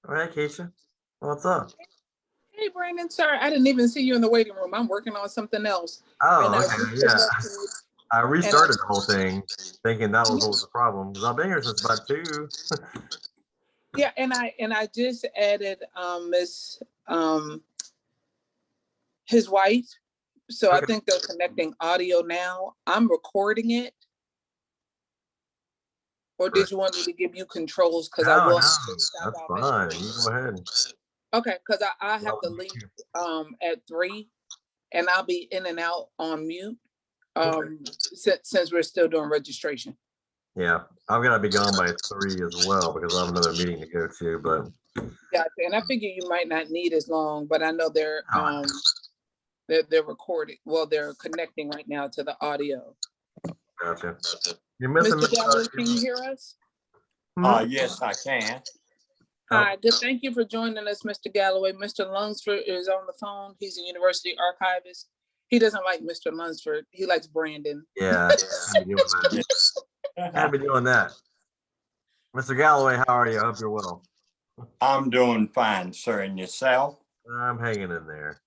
All right, Keisha, what's up? Hey, Brandon, sorry, I didn't even see you in the waiting room. I'm working on something else. And Oh, I okay, yeah. reconnected I and I, restarted the whole thing, thinking that was what was the problem. Because I've been here since about two. yeah, and I just added Miss his wife. So I Okay. think they're connecting audio now. I'm recording it. Or Right. did you want me to give you controls? Because I No, will no, have to stop that's off at fine. You 3. go ahead. Okay, because I have Well, to leave at 3 and I'll be in and out on mute okay. since we're still doing registration. Yeah, I've got to be gone by three as well because I have another meeting to go to. But Gotcha. And I figure you might not need as long, but I know they're recording. Well, they're connecting right now to the audio. gotcha. You're missing Mr. Miss. Galloway, can you hear us? Yes, I can. Hi, good. Thank you for joining us, Mr. Galloway. Mr. Lunsford is on the phone. He's a university archivist. He doesn't like Mr. Lunsford. He likes Brandon. Yeah, can't be doing that. Can't be doing that. Mr. Galloway, how are you? I hope you're well. I'm doing fine, sir. And yourself? I'm hanging in there.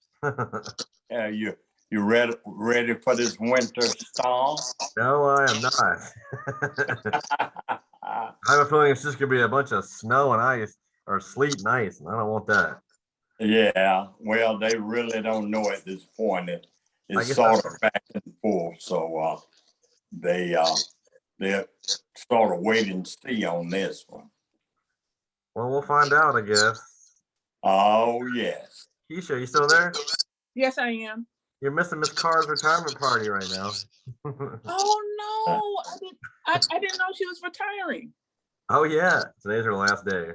You ready for this winter storm? No, I am not. I have a feeling it's just gonna be a bunch of snow and ice or sleet and ice, and I don't want that. Yeah, well, they really don't know at this point. I It's guess sort of back and forth, so they're sort of wait and see on this one. well, we'll find out, I guess. Oh yes. Keisha, you still there? Yes, I am. You're missing Miss Carr's retirement party right now. Oh no, I didn't know she was retiring. Oh yeah, today's her last day.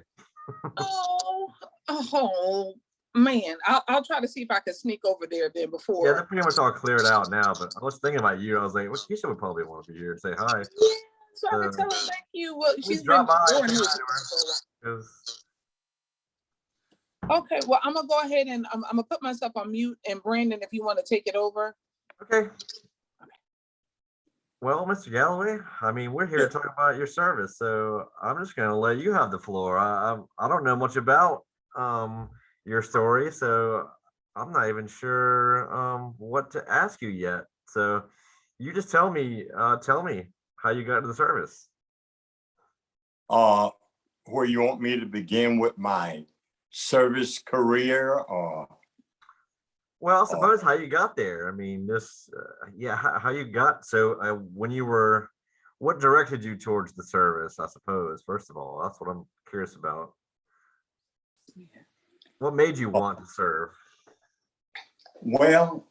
Oh man, I'll try to see if I can sneak over there then Yeah, before. they're pretty much all cleared out now. But I was thinking about you. I was like, well, Keisha would probably want to be here and say hi. Yeah, so I can tell her thank you. Well, We she's been drop by and doing say this hi for a to her. while. Okay, well, I'm gonna go ahead and I'm gonna put myself on mute. And Brandon, if you want to take it over. Okay. Well, Mr. Galloway, I mean, we're here to talk about your service, so I'm just going to let you have the floor. I don't know much about your story, so I'm not even sure what to ask you yet. So you just tell me how you got into the service. Where you want me to begin with my service career, or? Well, I suppose how you got there. I mean, yeah, how you got. So when you were, what directed you towards the service? I suppose first of all, that's what I'm curious about. What made you want to serve? Well,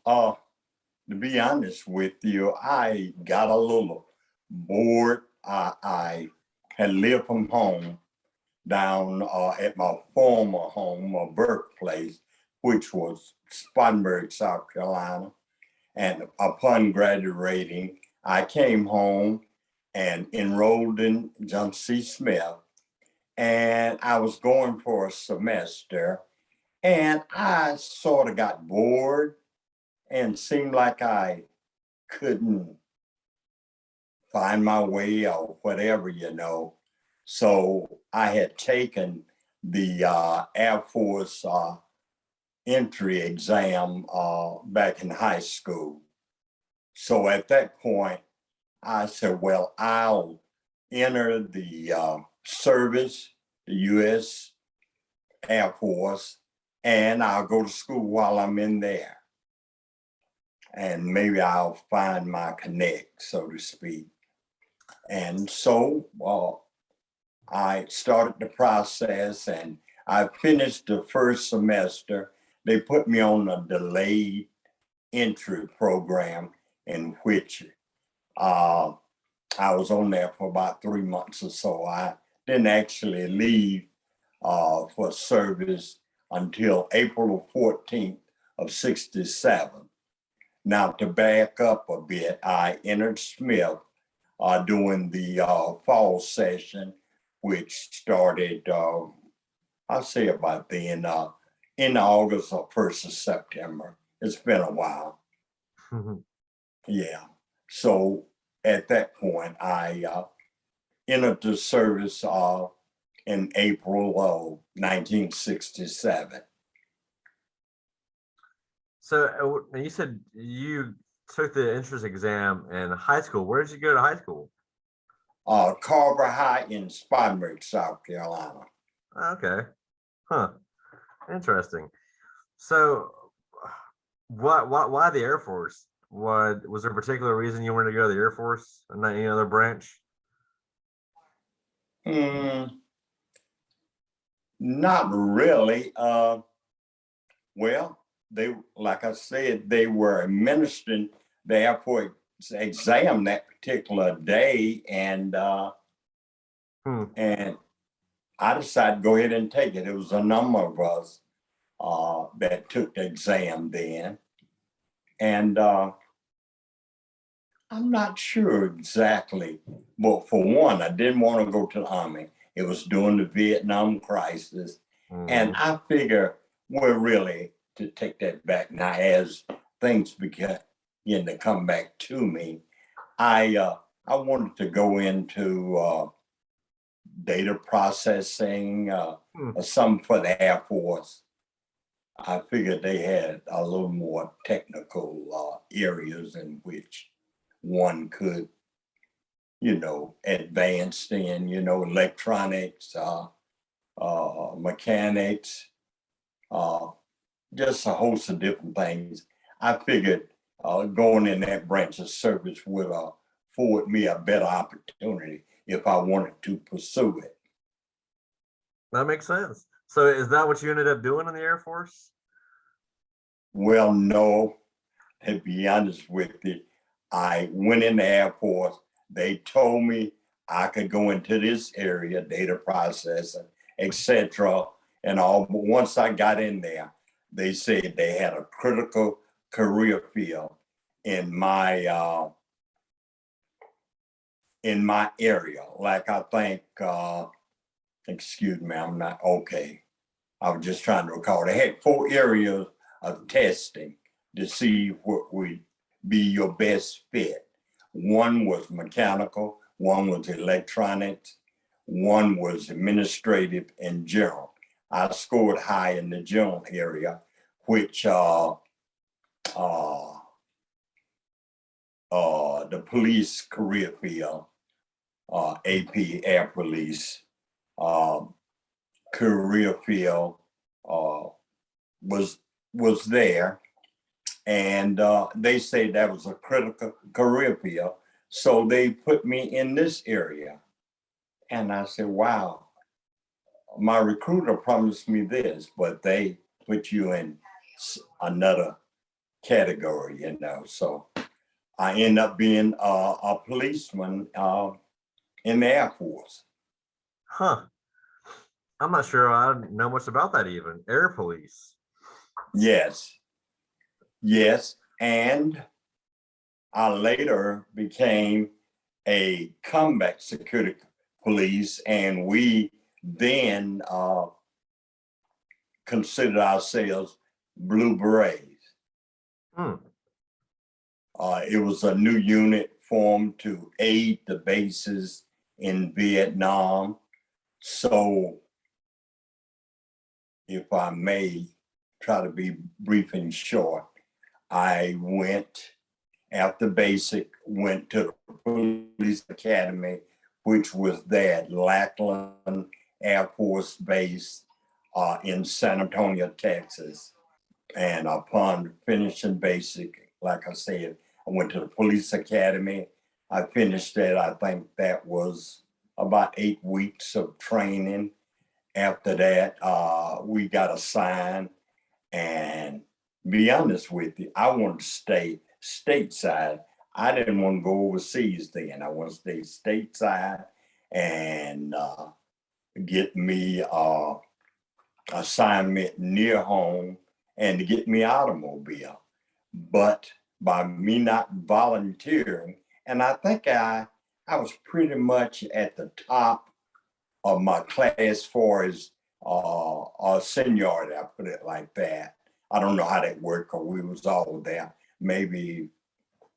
to be honest with you, I got a little bored. I had lived from home down at my former home or birthplace, which was Spartanburg, South Carolina. And upon graduating, I came home and enrolled in John C. Smith. And I was going for a semester. And I sort of got bored and seemed like I couldn't find my way or whatever, So I had taken the Air Force entry exam back in high school. So at that point, I said, well, I'll enter the service, the U.S. Air Force, and I'll go to school while I'm in there. And maybe I'll find my connect, so to speak. And so I started the process and I finished the first semester. They put me on a delayed entry program in which I was on there for about 3 months or so. I didn't actually leave for service until April 14th of 67. Now, to back up a bit, I entered Smith during the fall session, which started, I'll say about then, in August or 1st of September. It's been a while. Yeah. So at that point, I entered the service in April of 1967. So you said you took the entrance exam in high school. Where did you go to high school? Carver High in Spartanburg, South Carolina. Okay. Huh. Interesting. So why the Air Force? What was there a particular reason you wanted to go to the Air Force and not any other branch? Not really. Well, they, like I said, they were administering the airport exam that particular day, and and I decided to go ahead and take it. It was a number of us that took the exam then, and I'm not sure exactly, but for one, I didn't want to go to the Army. It was during the Vietnam crisis, and I figure we're really to take that back now as things began to come back to me. I wanted to go into data processing, or something for the Air Force. I figured they had a little more technical areas in which one could, advance in, electronics, mechanics, just a host of different things. I figured going in that branch of service would afford me a better opportunity if I wanted to pursue it. That makes sense. So is that what you ended up doing in the Air Force? Well, no, to be honest with you, I went in the Air Force. They told me I could go into this area, data processing, etc. and all. But once I got in there, they said they had a critical career field in my area. Like I think, excuse me, I'm not okay. I was just trying to recall. They had 4 areas of testing to see what would be your best fit. One was mechanical, one was electronics, one was administrative and general. I scored high in the general area, which the police career field, AP Air Police career field was there, and they say that was a critical career field, so they put me in this area. And I said, wow, my recruiter promised me this, but they put you in another category, so I end up being a policeman in the Air Force. Huh. I'm not sure I know much about that even. Air Police. Yes. And I later became a combat security police, and we then considered ourselves Blue Berets. It was a new unit formed to aid the bases in Vietnam. So, if I may try to be brief and short, I went after basic, went to the police academy, which was there at Lackland Air Force Base in San Antonio, Texas. And upon finishing basic, like I said, I went to the police academy. I finished that. I think that was about 8 weeks of training. After that, we got assigned, and be honest with you, I wanted to stay stateside. I didn't want to go overseas then. I want to stay stateside and get me assignment near home and to get me automobile. But by me not volunteering, and I think I was pretty much at the top of my class as far as seniority, I put it like that. I don't know how that worked, or we was all there, maybe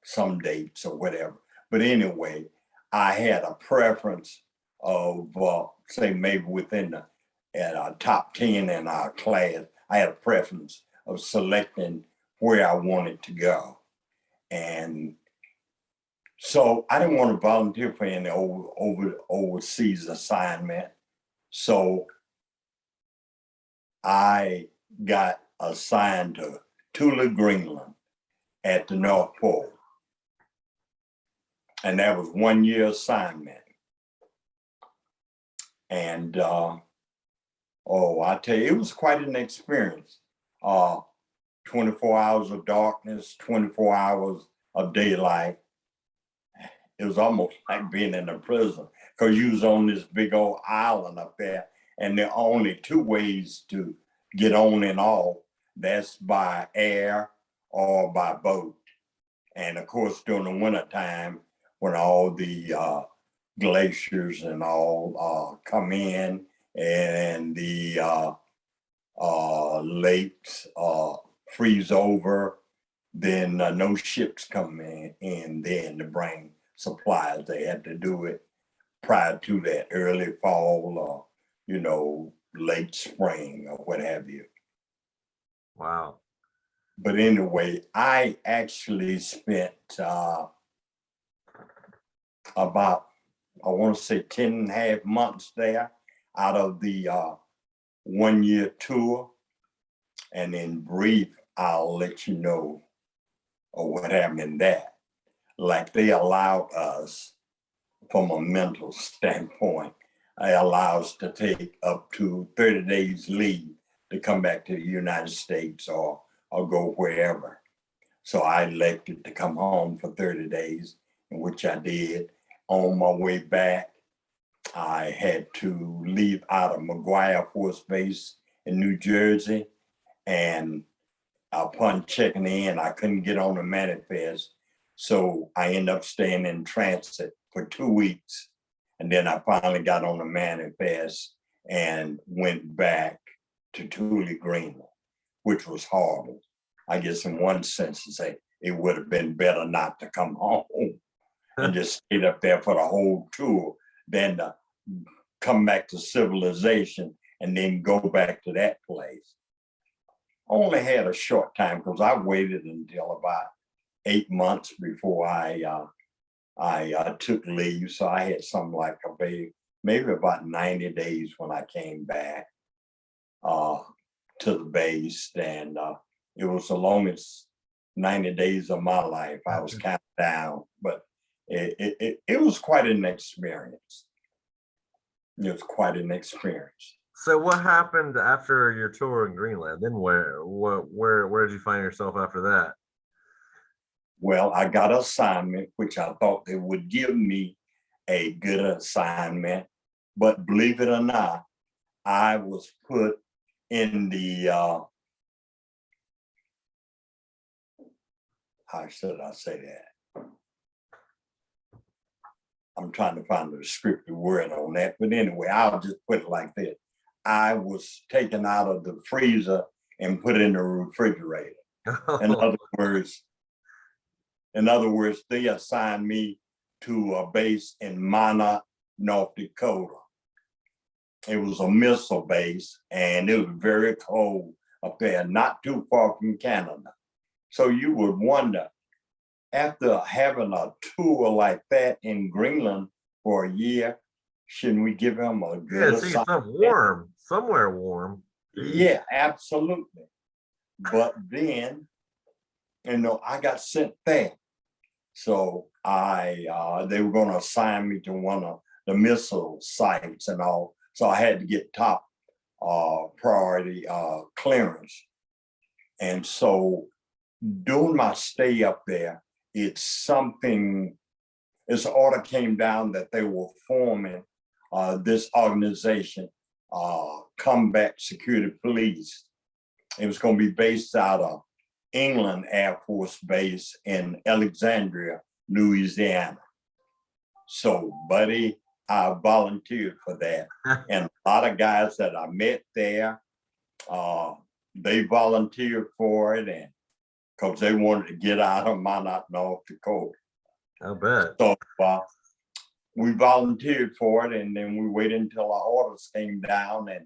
some dates or whatever. But anyway, I had a preference of, say, maybe within the top 10 in our class. I had a preference of selecting where I wanted to go. And so I didn't want to volunteer for any overseas assignment. So I got assigned to Tula, Greenland at the North Pole. And that was 1 year assignment. And I tell you, it was quite an experience. 24 hours of darkness, 24 hours of daylight. It was almost like being in a prison because you was on this big old island up there, and there are only two ways to get on and off. That's by air or by boat. And of course, during the wintertime, when all the glaciers and all come in and the lakes freeze over, then no ships come in then to bring supplies. They had to do it prior to that early fall or, late spring or what have you. Wow. But anyway, I actually spent about, I want to say 10 and a half months there out of the 1 year tour. And in brief, I'll let you know what happened in that. Like they allowed us, from a mental standpoint, they allow us to take up to 30 days leave to come back to the United States or go wherever. So I elected to come home for 30 days, in which I did. On my way back, I had to leave out of McGuire Force Base in New Jersey. And upon checking in, I couldn't get on the manifest. So I ended up staying in transit for 2 weeks. And then I finally got on the manifest and went back to Tula, Greenland, which was horrible. I guess in one sense to say it would have been better not to come home and just stayed up there for the whole tour than to come back to civilization and then go back to that place. I only had a short time because I waited until about 8 months before I took leave. So I had something like maybe about 90 days when I came back to the base. And it was the longest 90 days of my life. I was counting down, but it was quite an experience. It was quite an experience. So what happened after your tour in Greenland? Then where did you find yourself after that? Well, I got an assignment, which I thought they would give me a good assignment. But believe it or not, I was put in the, how should I say that? I'm trying to find the descriptive word on that. But anyway, I'll just put it like this. I was taken out of the freezer and put in the refrigerator. In other words, they assigned me to a base in Minot, North Dakota. It was a missile base and it was very cold up there, not too far from Canada. So you would wonder, after having a tour like that in Greenland for a year, shouldn't we give them a good assignment? Somewhere warm. Yeah, absolutely. But then, I got sent there. So they were going to assign me to one of the missile sites and all. So I had to get top priority clearance. And so during my stay up there, this order came down that they were forming this organization, Combat Security Police. It was going to be based out of England Air Force Base in Alexandria, Louisiana. So, buddy, I volunteered for that. And a lot of guys that I met there, they volunteered for it, and because they wanted to get out of Minot, North Dakota. I bet. So we volunteered for it, and then we waited until our orders came down, and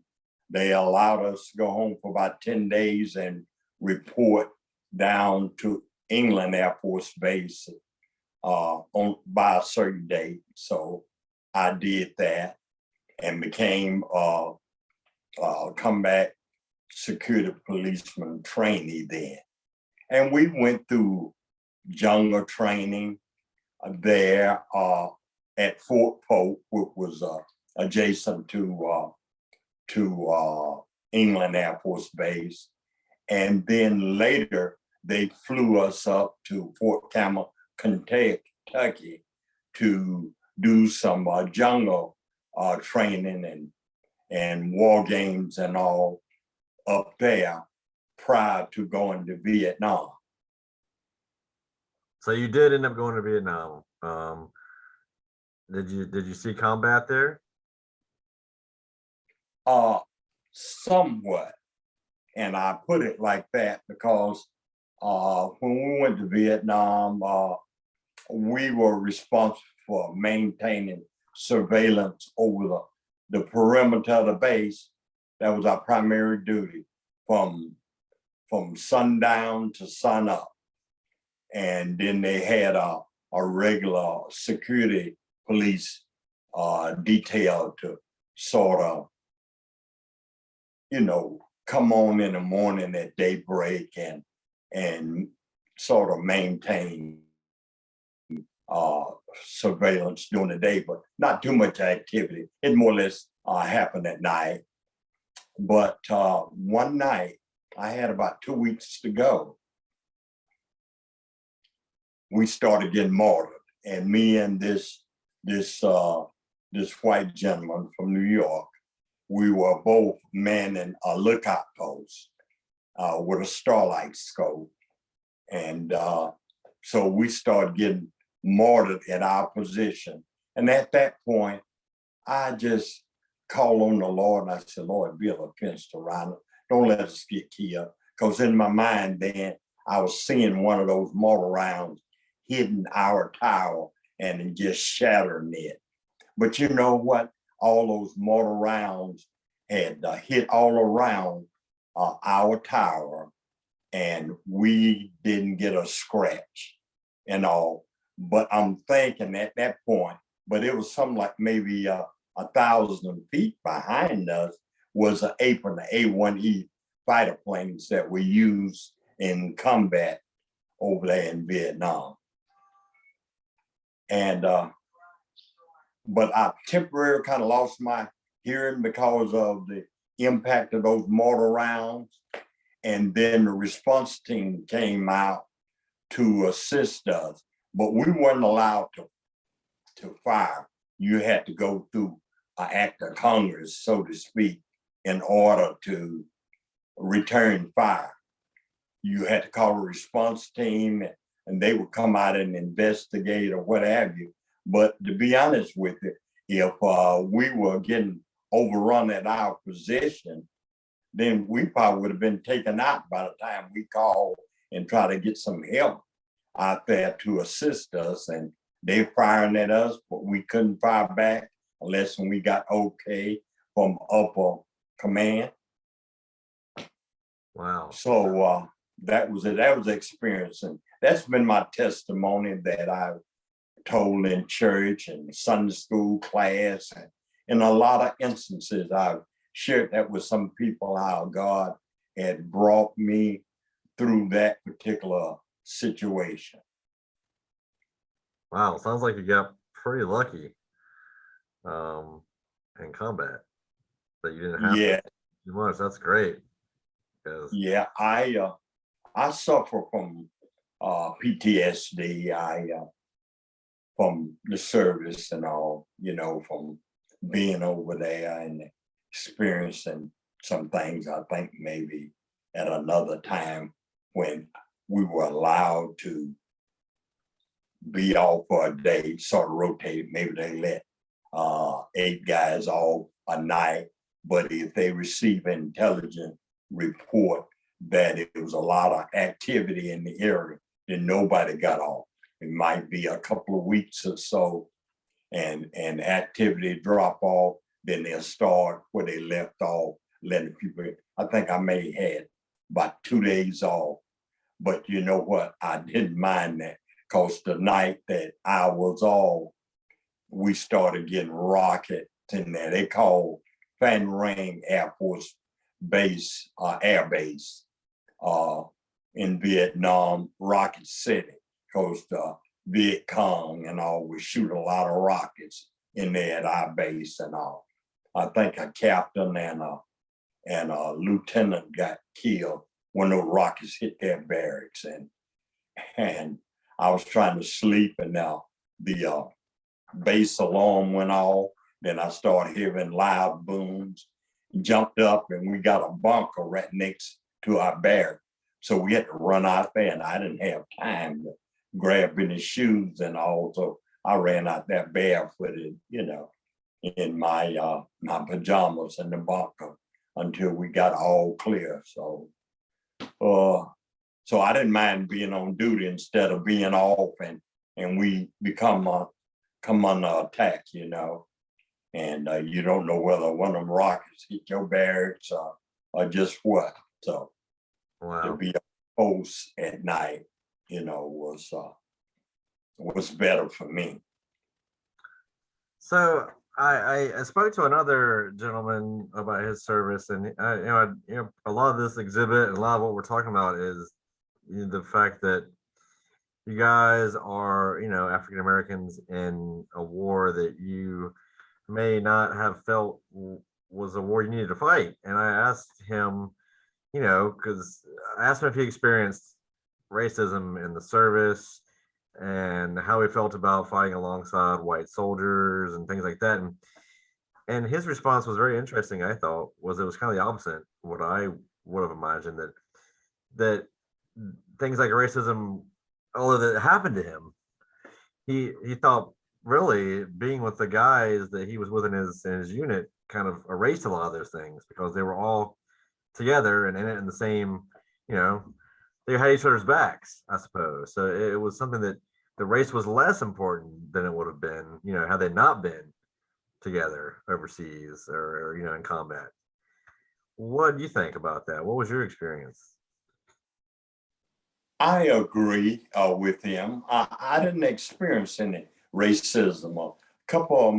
they allowed us to go home for about 10 days and report down to England Air Force Base by a certain date. So I did that and became a combat security policeman trainee then. And we went through jungle training there at Fort Polk, which was adjacent to England Air Force Base. And then later they flew us up to Fort Campbell, Kentucky to do some jungle training and war games and all up there prior to going to Vietnam. So you did end up going to Vietnam. Did you see combat there? Somewhat. And I put it like that because when we went to Vietnam, we were responsible for maintaining surveillance over the perimeter of the base. That was our primary duty from sundown to sunup. And then they had a regular security police detail to sort of, come on in the morning at daybreak and sort of maintain surveillance during the day, but not too much activity. It more or less happened at night. But one night, I had about 2 weeks to go. We started getting mortared, and me and this white gentleman from New York, we were both manning a lookout post with a starlight scope. And so we started getting mortared at our position. And at that point, I just called on the Lord and I said, Lord, build a fence around it. Don't let us get killed. Because in my mind then, I was seeing one of those mortar rounds hitting our tower and just shattering it. But you know what? All those mortar rounds had hit all around our tower, and we didn't get a scratch and all. But I'm thinking at that point, but it was something like maybe 1,000 feet behind us was an apron, the A-1E fighter planes that we used in combat over there in Vietnam. And but I temporarily kind of lost my hearing because of the impact of those mortar rounds. And then the response team came out to assist us, but we weren't allowed to fire. You had to go through an act of Congress, so to speak, in order to return fire. You had to call a response team and they would come out and investigate or what have you. But to be honest with you, if we were getting overrun at our position, then we probably would have been taken out by the time we called and try to get some help out there to assist us. And they firing at us, but we couldn't fire back unless when we got okay from upper command. Wow. So that was it. That was the experience. And that's been my testimony that I've told in church and Sunday school class. And in a lot of instances, I've shared that with some people, how God had brought me through that particular situation. Wow. Sounds like you got pretty lucky in combat that you didn't have Yeah. too much. That's great. Yeah, I suffer from PTSD. From the service and all, from being over there and experiencing some things. I think maybe at another time when we were allowed to be off for a day, sort of rotated. Maybe they let 8 guys off a night, but if they receive an intelligent report that it was a lot of activity in the area, then nobody got off. It might be a couple of weeks or so, and activity drop off, then they'll start where they left off, letting people. I think I may had about 2 days off, but you know what? I didn't mind that because the night that I was off, we started getting rockets in there. They called Fan Ring Air Force Base, Air Base in Vietnam, Rocket City, because the Viet Cong and all would shoot a lot of rockets in there at our base and all. I think a captain and a lieutenant got killed when those rockets hit their barracks, and I was trying to sleep, and now the base alarm went off. Then I started hearing loud booms, jumped up, and we got a bunker right next to our barrack. So we had to run out there, and I didn't have time to grab any shoes and all. So I ran out there barefooted, in my my pajamas in the bunker until we got all clear. So I didn't mind being on duty instead of being off, and we come under attack, and you don't know whether one of them rockets hit your barracks or just what. So to Wow. be a post at night, was better for me. So I spoke to another gentleman about his service, and a lot of this exhibit and a lot of what we're talking about is the fact that you guys are African Americans in a war that you may not have felt was a war you needed to fight. And I asked him, because I asked him if he experienced racism in the service and how he felt about fighting alongside white soldiers and things like that. And his response was very interesting. I thought it was kind of the opposite what I would have imagined, that things like racism, although that happened to him, he thought really being with the guys that he was with in his unit kind of erased a lot of those things, because they were all together and in the same, they had each other's backs, I suppose. So it was something that the race was less important than it would have been, had they not been together overseas or in combat. What do you think about that? What was your experience? I agree with him. I didn't experience any racism. A couple of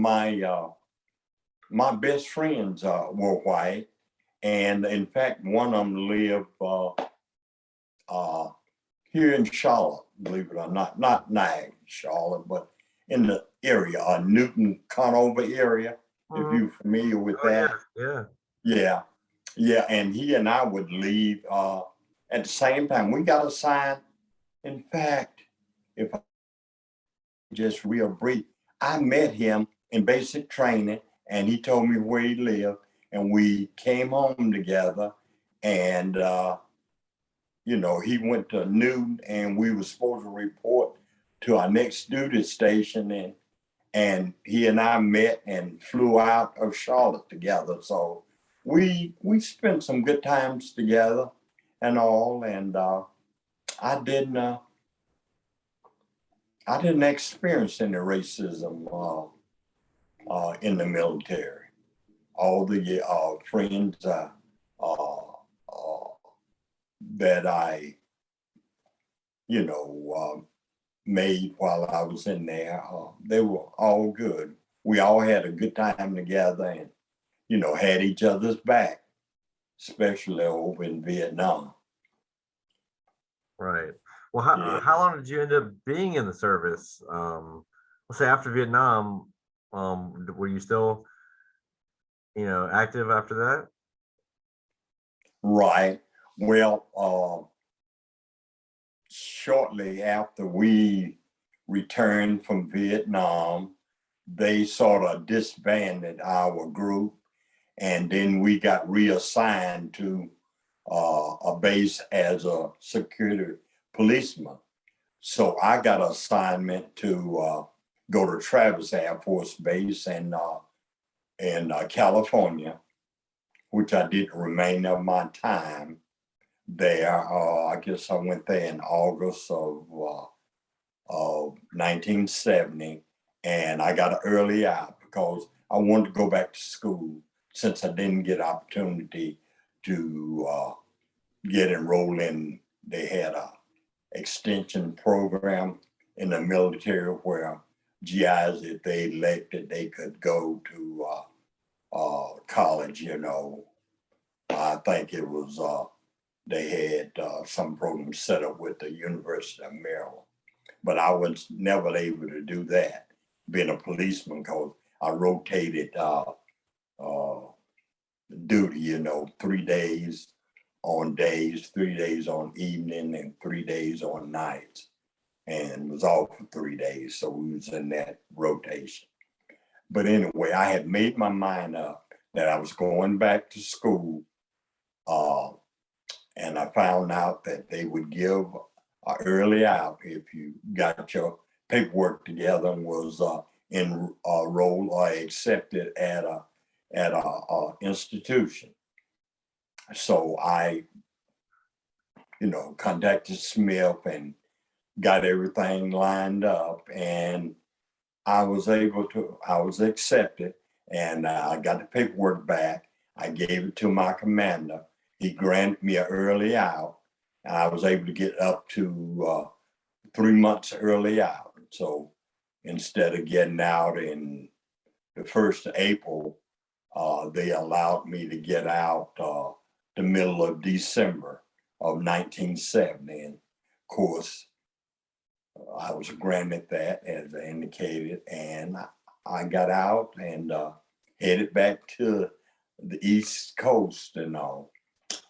my best friends were white, and in fact, one of them lived here in Charlotte, believe it or not Niagara, Charlotte, but in the area, Newton Conover area. If you're familiar with that, yeah, and he and I would leave at the same time. We got assigned. In fact, if I just real brief, I met him in basic training, and he told me where he lived, and we came home together, and he went to Newton, and we were supposed to report to our next duty station, and he and I met and flew out of Charlotte together. So we spent some good times together and all, and I didn't experience any racism in the military. All the friends that I, made while I was in there, they were all good. We all had a good time together, and had each other's back, especially over in Vietnam. Right. Well, how long did you end up being in the service? Let's say after Vietnam, were you still, active after that? Right. Well, shortly after we returned from Vietnam, they sort of disbanded our group, and then we got reassigned to a base as a security policeman. So I got an assignment to go to Travis Air Force Base in California, which I did the remainder of my time there. I guess I went there in August of 1970, and I got an early out because I wanted to go back to school since I didn't get opportunity to get enrolled in. They had a extension program in the military where GIs, if they elected, they could go to college. I think it was they had some program set up with the University of Maryland, but I was never able to do that being a policeman because I rotated duty, 3 days on days, 3 days on evening, and 3 days on nights, and was off for 3 days. So we was in that rotation. But anyway, I had made my mind up that I was going back to school, and I found out that they would give an early out if you got your paperwork together and was enrolled or accepted at a institution. So I, contacted Smith and got everything lined up, and I was accepted, and I got the paperwork back. I gave it to my commander. He granted me an early out, and I was able to get up to 3 months early out. So instead of getting out in the 1st of April, they allowed me to get out the middle of December of 1970. And of course, I was granted that, as I indicated, and I got out and headed back to the East Coast and all.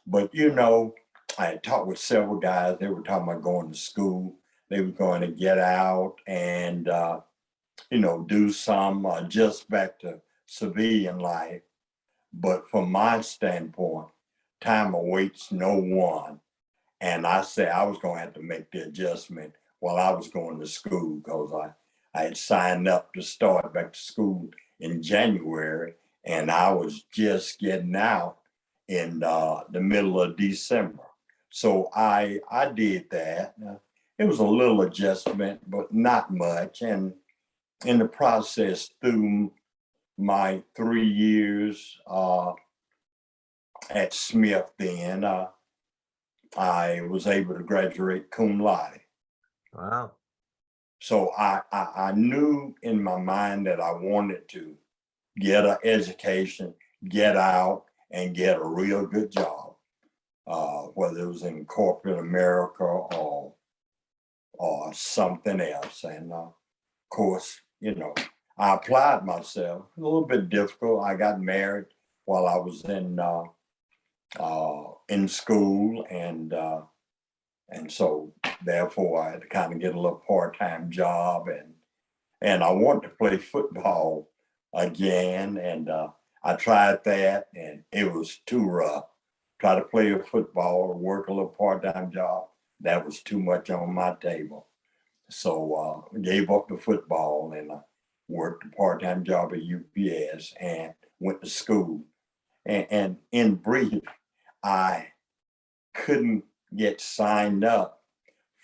But I had talked with several guys. They were talking about going to school. They were going to get out and do some adjust back to civilian life. But from my standpoint, time awaits no one. And I said I was going to have to make the adjustment while I was going to school because I had signed up to start back to school in January, and I was just getting out in the middle of December. So I did that. It was a little adjustment, but not much. And in the process, through my 3 years at Smith, then I was able to graduate cum laude. Wow. So I knew in my mind that I wanted to get an education, get out, and get a real good job, whether it was in corporate America or something else. And of course, I applied myself. A little bit difficult. I got married while I was in school, and so therefore I had to kind of get a little part-time job, and I wanted to play football again, and I tried that, and it was too rough. Try to play football or work a little part-time job, that was too much on my table. So I gave up the football, and I worked a part-time job at UPS and went to school. And in brief, I couldn't get signed up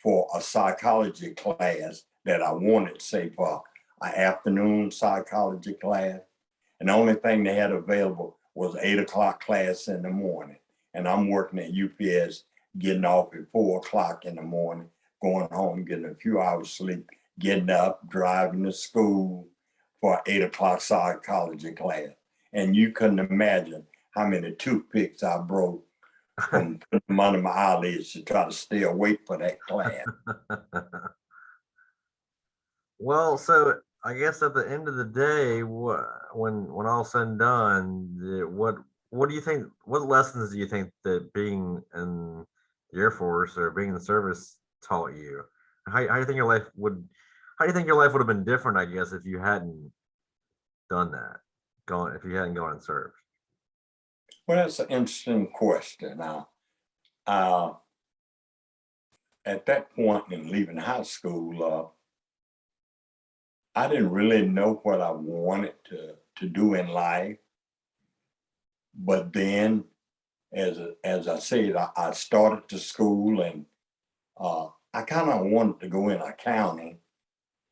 for a psychology class that I wanted, say for an afternoon psychology class. And the only thing they had available was 8 o'clock class in the morning. And I'm working at UPS, getting off at 4 o'clock in the morning, going home, getting a few hours sleep, getting up, driving to school for 8 o'clock psychology class. And you couldn't imagine how many toothpicks I broke from putting them under my eyelids to try to stay awake for that class. Well, so I guess at the end of the day, when all said and done, what do you think? What lessons do you think that being in the Air Force or being in the service taught you? How do you think your life would? How do you think your life would have been different? I guess if you hadn't done that, if you hadn't gone and served. Well, that's an interesting question. Uh, at that point in leaving high school, I didn't really know what I wanted to do in life. But then, as I said, I started to school, and I kind of wanted to go in accounting,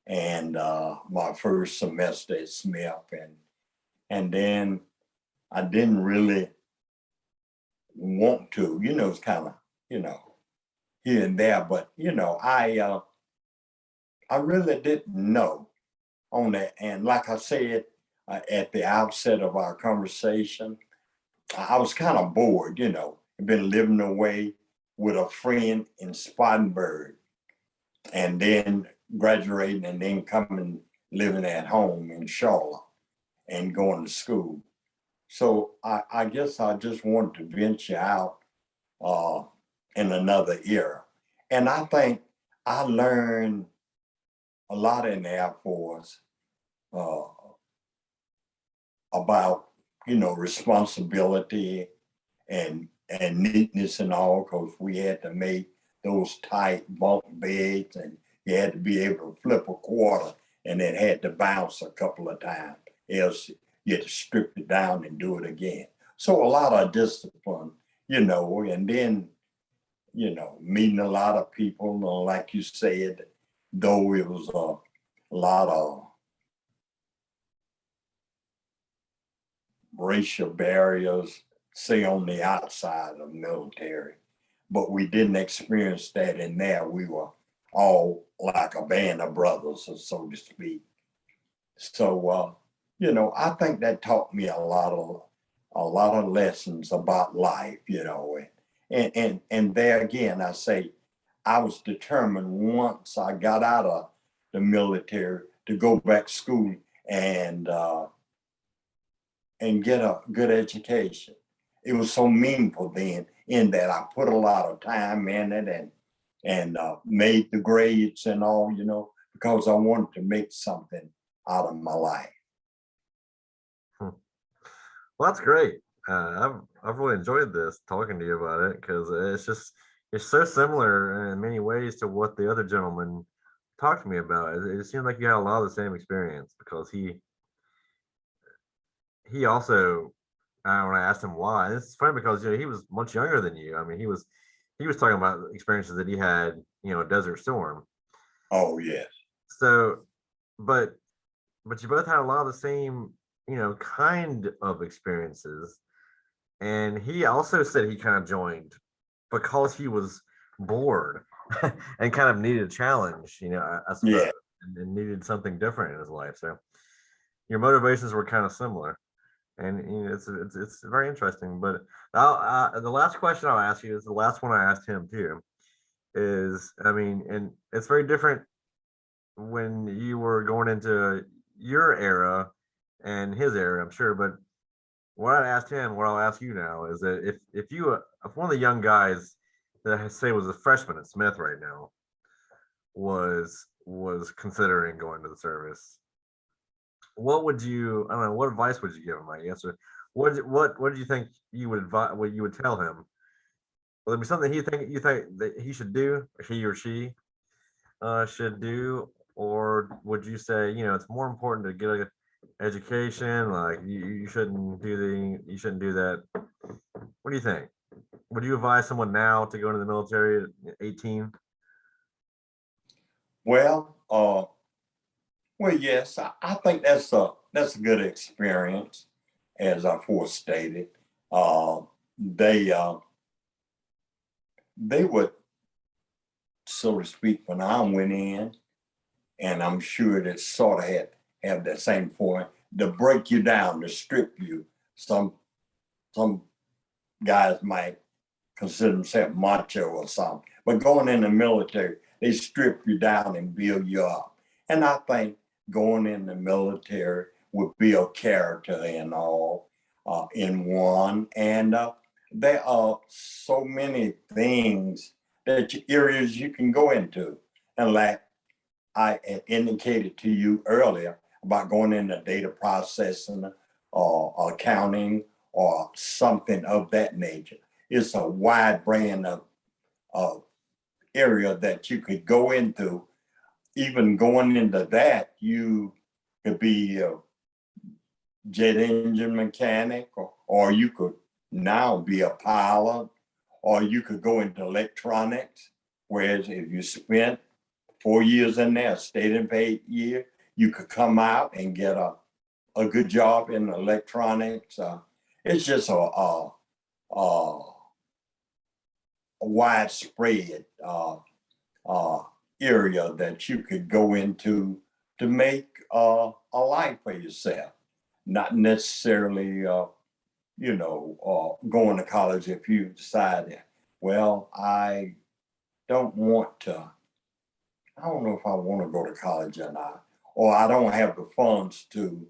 and my first semester at Smith, and then I didn't really want to, it's kind of, here and there, but I really didn't know on that. And like I said at the outset of our conversation, I was kind of bored, I've been living away with a friend in Spartanburg, and then graduating and then coming living at home in Charlotte and going to school. So I guess I just wanted to venture out in another era. And I think I learned a lot in the Air Force uh, about, responsibility and neatness and all, because we had to make those tight bunk beds, and you had to be able to flip a quarter and it had to bounce a couple of times. Else you had to strip it down and do it again. So a lot of discipline, and then, meeting a lot of people, like you said, though it was a lot of racial barriers, say on the outside of military, but we didn't experience that in there. We were all like a band of brothers, so to speak. So, I think that taught me a lot of lessons about life, and there again, I say, I was determined once I got out of the military to go back to school and get a good education. It was so meaningful then, in that I put a lot of time in it and made the grades and all, because I wanted to make something out of my life. Well, that's great. I've really enjoyed this talking to you about it, because it's so similar in many ways to what the other gentleman talked to me about. It seemed like you had a lot of the same experience, because he also, when I asked him why, it's funny because he was much younger than you. I mean, he was talking about experiences that he had, Desert Storm. Oh yes. So, but you both had a lot of the same, kind of experiences. And he also said he kind of joined because he was bored and kind of needed a challenge, I suppose, Yeah. and needed something different in his life. So your motivations were kind of similar, and it's very interesting. But the last question I'll ask you is the last one I asked him too. Is, I mean, and it's very different when you were going into your era and his era, I'm sure. But what I asked him, what I'll ask you now, is that if one of the young guys that I say was a freshman at Smith right now was considering going to the service, what would you, I don't know, what advice would you give him? I guess, or what do you think you would advise, what you would tell him? Will there be something you think that he should do, or he or she should do, or would you say, it's more important to get a education, like you shouldn't do that? What do you think? Would you advise someone now to go into the military at 18? Well, yes, I think that's a good experience, as I forestated. They would, so to speak, when I went in, and I'm sure that sort of have that same point, to break you down, to strip you. Some guys might consider themselves macho or something, but going in the military, they strip you down and build you up. And I think going in the military would build character and all in one. And there are so many things areas you can go into. And like I indicated to you earlier about going into data processing or accounting or something of that nature. It's a wide brand of area that you could go into. Even going into that, you could be a jet engine mechanic, or you could now be a pilot, or you could go into electronics, whereas if you spent 4 years in there, stayed in for 8 years. You could come out and get a good job in electronics. It's just a widespread area that you could go into to make a life for yourself. Not necessarily, going to college if you decide, well, I don't want to, I don't know if I want to go to college or not, or I don't have the funds to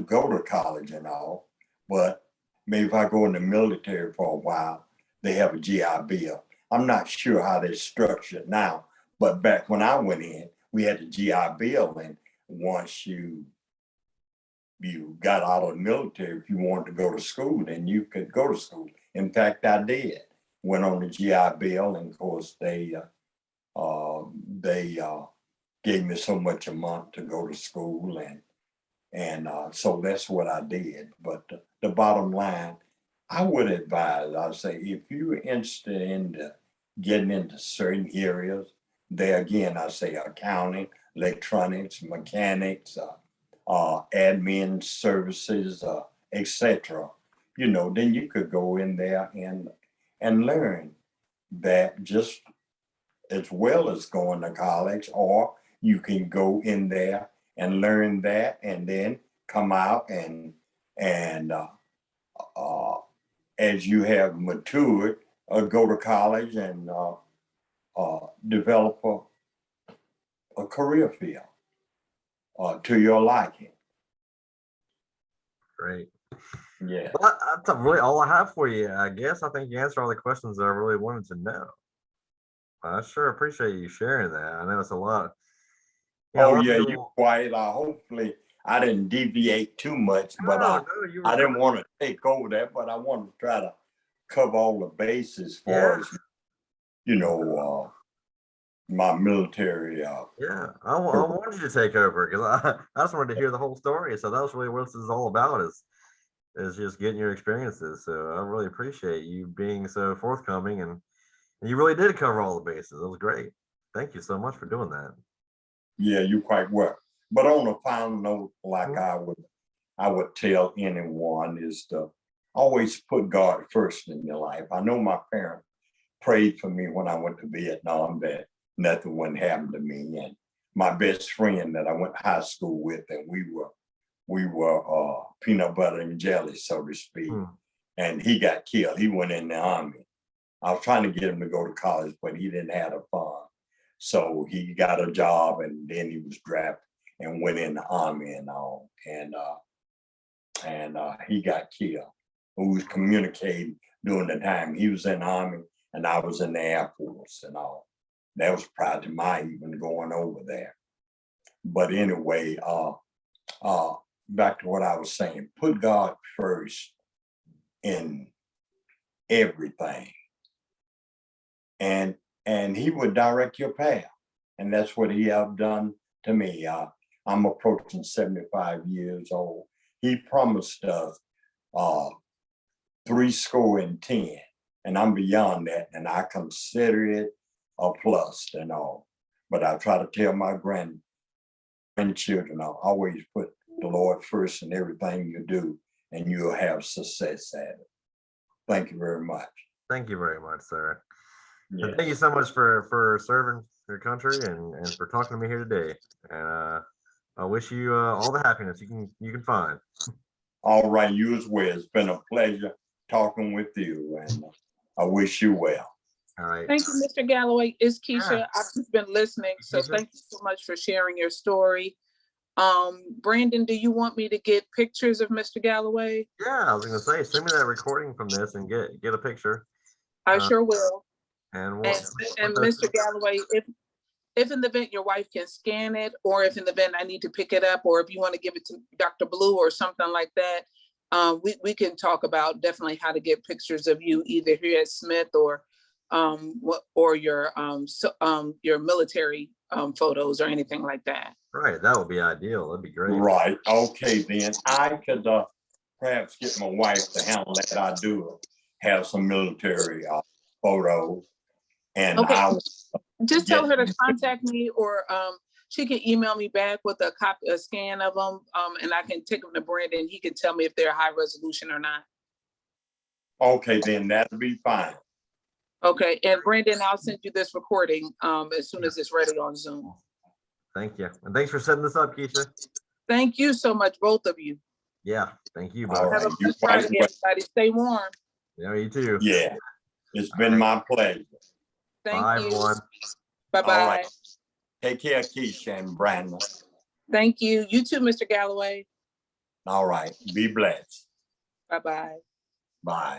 go to college and all, but maybe if I go in the military for a while, they have a GI Bill. I'm not sure how they're structured now, but back when I went in, we had the GI Bill, and once you got out of the military, if you wanted to go to school, then you could go to school. In fact, I did. Went on the GI Bill, and of course they gave me so much a month to go to school, and so that's what I did. But the bottom line, I would advise, I'd say, if you're interested in getting into certain areas, there again, I say accounting, electronics, mechanics, admin services, etc. Then you could go in there and learn that just as well as going to college, or you can go in there and learn that and then come out and as you have matured, go to college and develop a career field to your liking. Great. Yeah. Well, that's really all I have for you. I guess I think you answered all the questions that I really wanted to know. I sure appreciate you sharing that. I know it's a lot. A Oh lot of yeah, you people- quiet. Hopefully I didn't deviate too much, but No, no, you were I didn't great. want to take over that, but I wanted to try to cover all the bases for Yeah. as my military. Yeah, I wanted you to take over because I just wanted to hear the whole story. So that was really what this is all about is just getting your experiences. So I really appreciate you being so forthcoming and you really did cover all the bases. It was great. Thank you so much for doing that. Yeah, you quite well. But on a final note, like Mhm. I would tell anyone is to always put God first in your life. I know my parents prayed for me when I went to Vietnam that nothing wouldn't happen to me. And my best friend that I went to high school with, and we were peanut butter and jelly, so to speak. Hmm. And he got killed. He went in the army. I was trying to get him to go to college, but he didn't have the fund. So he got a job, and then he was drafted and went in the army and all. And he got killed. We was communicating during the time he was in the army and I was in the Air Force and all. That was prior to my even going over there. But anyway, back to what I was saying, put God first in everything. And he would direct your path. And that's what he have done to me. I'm approaching 75 years old. He promised us 70, and I'm beyond that, and I consider it a plus and all. But I try to tell my grandchildren, I'll always put the Lord first in everything you do, and you'll have success at it. Thank you very much. Thank you very much, sir. And Yes. thank you so much for serving your country and for talking to me here today. And I wish you all the happiness you can find. All right, you as well. It's been a pleasure talking with you, and I wish you well. All right. Thank you, Mr. Galloway. It's Keisha. Yeah. I've just been listening, so Keisha. thank you so much for sharing your story. Brandon, do you want me to get pictures of Mr. Galloway? Yeah, I was gonna say, send me that recording from this and get a picture. I sure will. And And Mr. Galloway, if in the event your wife can scan it, or if in the event I need to pick it up, or if you want to give it to Dr. Blue or something like that, we can talk about definitely how to get pictures of you either here at Smith or your military photos or anything like that. right, that would be ideal. That'd be great. Right. Okay, then I could perhaps get my wife to handle that. I do have some military photos, and Okay. Just tell Yes, her to ma'am. contact me, or she can email me back with a scan of them, and I can take them to Brandon. He can tell me if they're high resolution or not. Okay, then that'll be fine. Okay, and Brandon, I'll send you this recording as soon as it's ready on Zoom. Thank you. And thanks for setting this up, Keisha. Thank you so much, both of you. Yeah, thank you. All Both. right. Have a You blessed quite Friday, well. everybody. Stay warm. Yeah, you too. Yeah, it's been my pleasure. Thank Bye, you. everyone. Bye-bye. All right. Take care, Keisha and Brandon. Thank you. You too, Mr. Galloway. All right. Be blessed. Bye-bye. Bye.